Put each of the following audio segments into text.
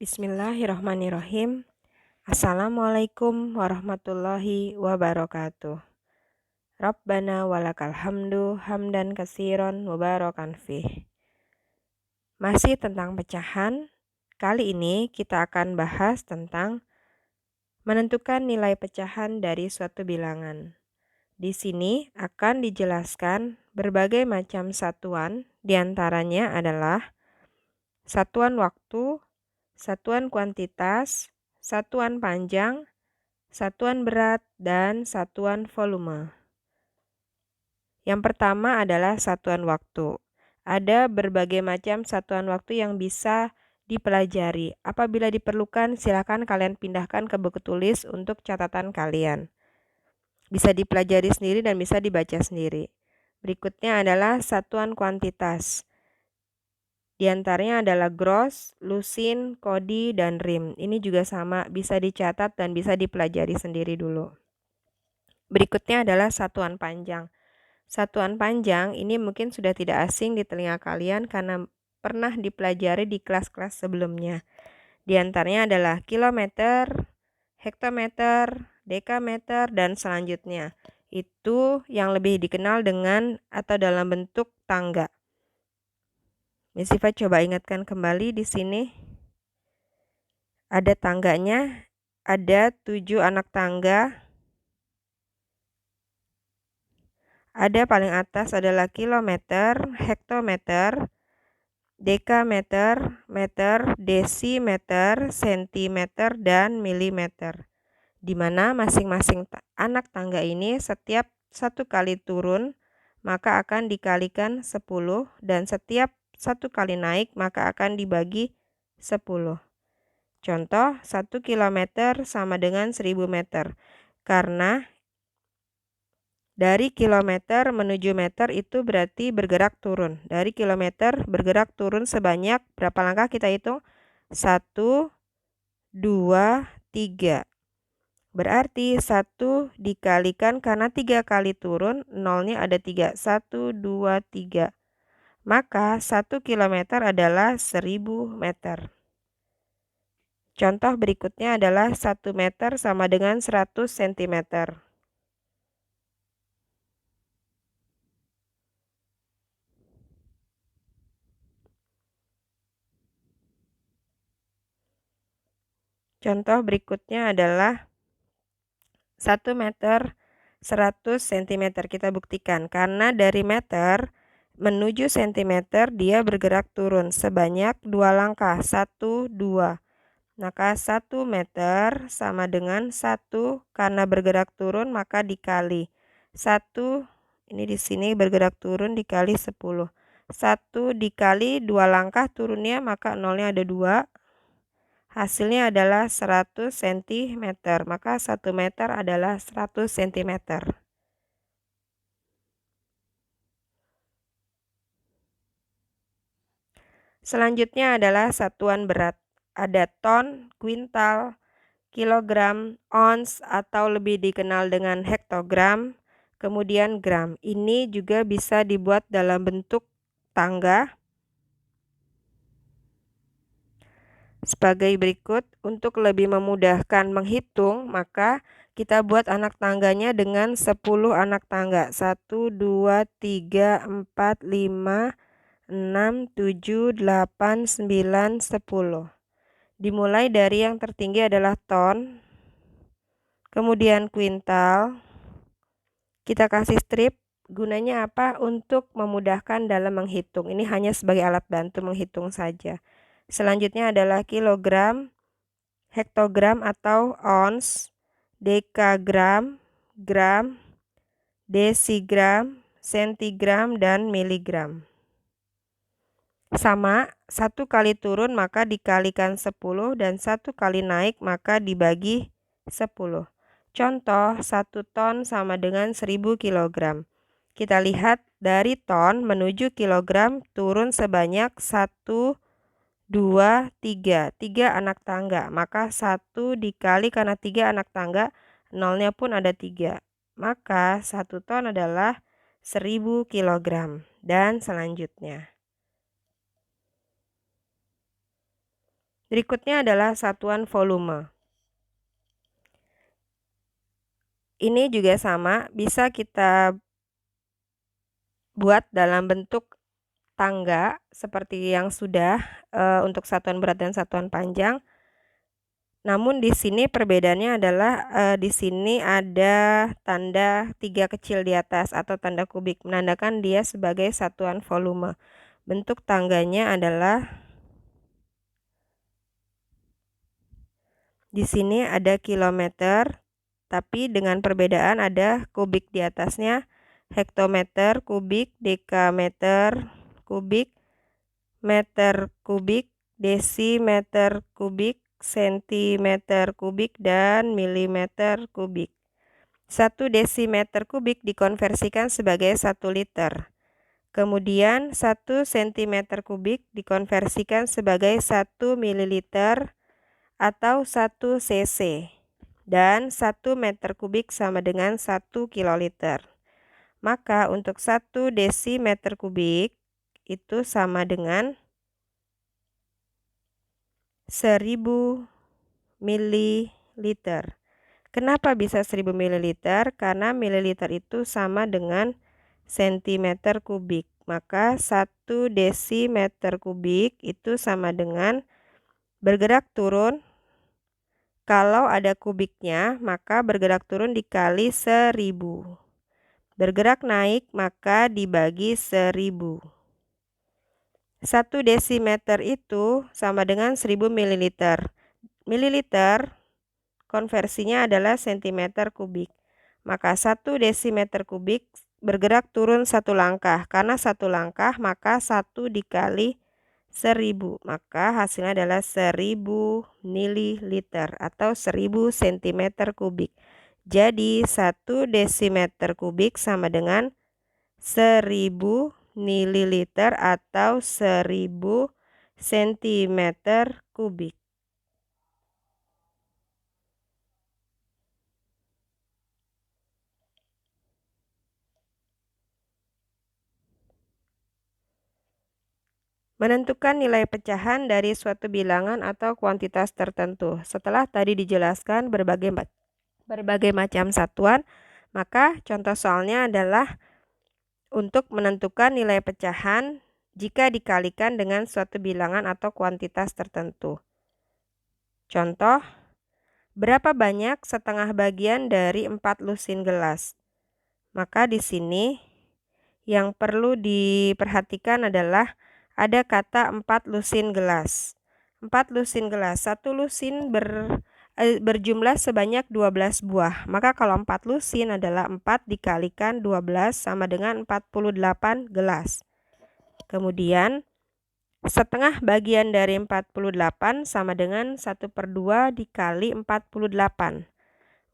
Bismillahirrahmanirrahim. Assalamualaikum warahmatullahi wabarakatuh. Rabbana walakal hamdu hamdan katsiran mubarakan fih. Masih tentang pecahan. Kali ini kita akan bahas tentang menentukan nilai pecahan dari suatu bilangan. Di sini akan dijelaskan berbagai macam satuan, diantaranya adalah satuan waktu, satuan kuantitas, satuan panjang, satuan berat, dan satuan volume. Yang pertama adalah satuan waktu. Ada berbagai macam satuan waktu yang bisa dipelajari. Apabila diperlukan, silakan kalian pindahkan ke buku tulis untuk catatan kalian. Bisa dipelajari sendiri dan bisa dibaca sendiri. Berikutnya adalah satuan kuantitas. Di antaranya adalah gross, lusin, kodi, dan rim. Ini juga sama, bisa dicatat dan bisa dipelajari sendiri dulu. Berikutnya adalah satuan panjang. Satuan panjang ini mungkin sudah tidak asing di telinga kalian karena pernah dipelajari di kelas-kelas sebelumnya. Di antaranya adalah kilometer, hektometer, dekameter, dan selanjutnya. Itu yang lebih dikenal dengan atau dalam bentuk tangga. Miss Siva coba ingatkan kembali di sini. Ada tangganya, ada 7 anak tangga. Ada paling atas adalah kilometer, hektometer, dekameter, meter, desimeter, sentimeter, dan milimeter. Di mana masing-masing anak tangga ini setiap satu kali turun maka akan dikalikan 10 dan setiap satu kali naik maka akan dibagi 10. Contoh, 1 kilometer sama dengan 1000 meter. Karena dari kilometer menuju meter itu berarti bergerak turun. Dari kilometer bergerak turun sebanyak berapa langkah kita hitung? 1, 2, 3. Berarti 1 dikalikan karena 3 kali turun, nolnya ada 3. 1, 2, 3. Maka 1 kilometer adalah 1000 meter. Contoh berikutnya adalah 1 meter sama dengan 100 cm. Contoh berikutnya adalah 1 meter 100 cm. Kita buktikan karena dari meter menuju cm dia bergerak turun sebanyak 2 langkah. 1, 2. Maka 1 meter sama dengan 1 karena bergerak turun maka dikali. 1 ini di sini bergerak turun dikali 10. 1 dikali 2 langkah turunnya maka nolnya ada 2. Hasilnya adalah 100 cm. Maka 1 meter adalah 100 cm. Selanjutnya adalah satuan berat. Ada ton, kuintal, kilogram, ons atau lebih dikenal dengan hektogram, kemudian gram. Ini juga bisa dibuat dalam bentuk tangga sebagai berikut. Untuk lebih memudahkan menghitung, maka kita buat anak tangganya dengan 10 anak tangga. 1, 2, 3, 4, 5, 6, 7, 8, 9, 10. Dimulai dari yang tertinggi adalah ton, kemudian kuintal. Kita kasih strip. Gunanya apa? Untuk memudahkan dalam menghitung. Ini hanya sebagai alat bantu menghitung saja. Selanjutnya adalah kilogram, hektogram atau ons, dekagram, gram, desigram, sentigram, dan miligram. Sama, 1 kali turun maka dikalikan 10 dan 1 kali naik maka dibagi 10. Contoh, 1 ton sama dengan 1000 kg. Kita lihat dari ton menuju kilogram turun sebanyak 1, 2, 3. 3 anak tangga. Maka 1 dikali karena 3 anak tangga, nolnya pun ada 3. Maka 1 ton adalah 1000 kg. Dan selanjutnya. Berikutnya adalah satuan volume. Ini juga sama, bisa kita buat dalam bentuk tangga seperti yang sudah untuk satuan berat dan satuan panjang. Namun di sini perbedaannya adalah di sini ada tanda 3 kecil di atas atau tanda kubik, menandakan dia sebagai satuan volume. Bentuk tangganya adalah di sini ada kilometer, tapi dengan perbedaan ada kubik di atasnya, hektometer kubik, dekameter kubik, meter kubik, desimeter kubik, sentimeter kubik, dan milimeter kubik. 1 desimeter kubik dikonversikan sebagai 1 liter. Kemudian 1 sentimeter kubik dikonversikan sebagai 1 mililiter atau 1 cc. Dan 1 meter kubik sama dengan 1 kiloliter. Maka untuk 1 desimeter kubik itu sama dengan 1000 mililiter. Kenapa bisa 1000 mililiter? Karena mililiter itu sama dengan sentimeter kubik. Maka 1 desimeter kubik itu sama dengan bergerak turun. Kalau ada kubiknya, maka bergerak turun dikali 1000. Bergerak naik, maka dibagi 1000. 1 desimeter itu sama dengan 1000 mililiter. Mililiter konversinya adalah sentimeter kubik. Maka 1 desimeter kubik bergerak turun 1 langkah. Karena 1 langkah, maka 1 dikali 1000. Maka hasilnya adalah 1000 mililiter atau 1000 sentimeter kubik. Jadi 1 desimeter kubik sama dengan 1000 mililiter atau 1000 sentimeter kubik. Menentukan nilai pecahan dari suatu bilangan atau kuantitas tertentu. Setelah tadi dijelaskan berbagai macam satuan, maka contoh soalnya adalah untuk menentukan nilai pecahan jika dikalikan dengan suatu bilangan atau kuantitas tertentu. Contoh, berapa banyak setengah bagian dari 4 lusin gelas? Maka di sini yang perlu diperhatikan adalah ada kata 4 lusin gelas. 4 lusin gelas, 1 lusin berjumlah sebanyak 12 buah. Maka kalau 4 lusin adalah 4 dikalikan 12 sama dengan 48 gelas. Kemudian setengah bagian dari 48 sama dengan 1/2 dikali 48.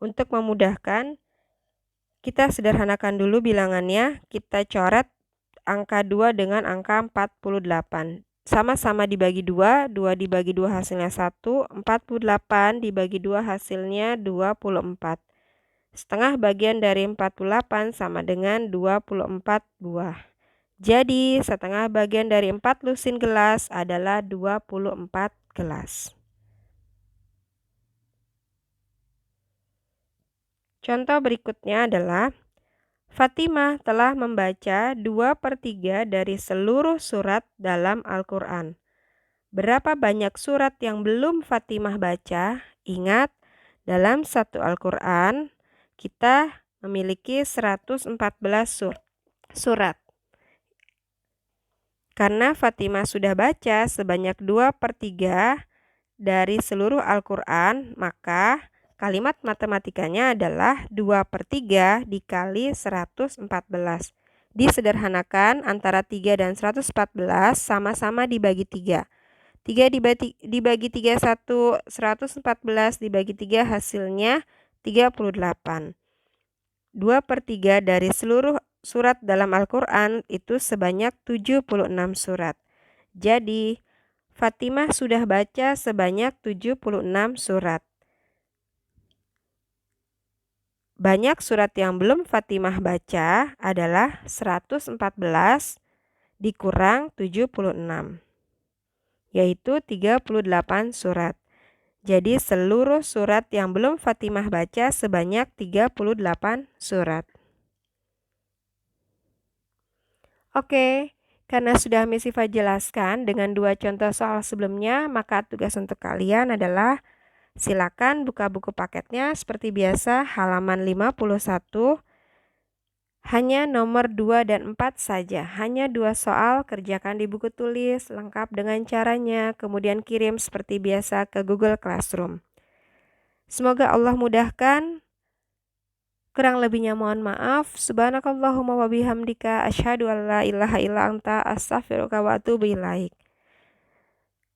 Untuk memudahkan, kita sederhanakan dulu bilangannya. Kita coret angka 2 dengan angka 48. Sama-sama dibagi 2, 2 dibagi 2 hasilnya 1, 48 dibagi 2 hasilnya 24. Setengah bagian dari 48 sama dengan 24 buah. Jadi, setengah bagian dari 4 lusin gelas adalah 24 gelas. Contoh berikutnya adalah Fatimah telah membaca 2/3 dari seluruh surat dalam Al-Quran. Berapa banyak surat yang belum Fatimah baca? Ingat, dalam satu Al-Quran kita memiliki 114 surat. Karena Fatimah sudah baca sebanyak 2/3 dari seluruh Al-Quran, maka kalimat matematikanya adalah 2/3 dikali 114. Disederhanakan antara 3 dan 114 sama-sama dibagi 3. 3 dibagi 3 114 dibagi 3 hasilnya 38. 2/3 dari seluruh surat dalam Al-Quran itu sebanyak 76 surat. Jadi, Fatimah sudah baca sebanyak 76 surat. Banyak surat yang belum Fatimah baca adalah 114 dikurang 76, yaitu 38 surat. Jadi seluruh surat yang belum Fatimah baca sebanyak 38 surat. Oke, karena sudah Miss Sifa jelaskan dengan 2 contoh soal sebelumnya, maka tugas untuk kalian adalah silakan buka buku paketnya seperti biasa halaman 51. Hanya nomor 2 dan 4 saja, hanya 2 soal, kerjakan di buku tulis lengkap dengan caranya, kemudian kirim seperti biasa ke Google Classroom. Semoga Allah mudahkan. Kurang lebihnya mohon maaf. Subhanakallahumma wa bihamdika asyhadu an la ilaha illa anta astaghfiruka wa atubu ilaik.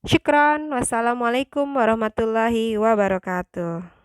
Syukran. Wassalamualaikum warahmatullahi wabarakatuh.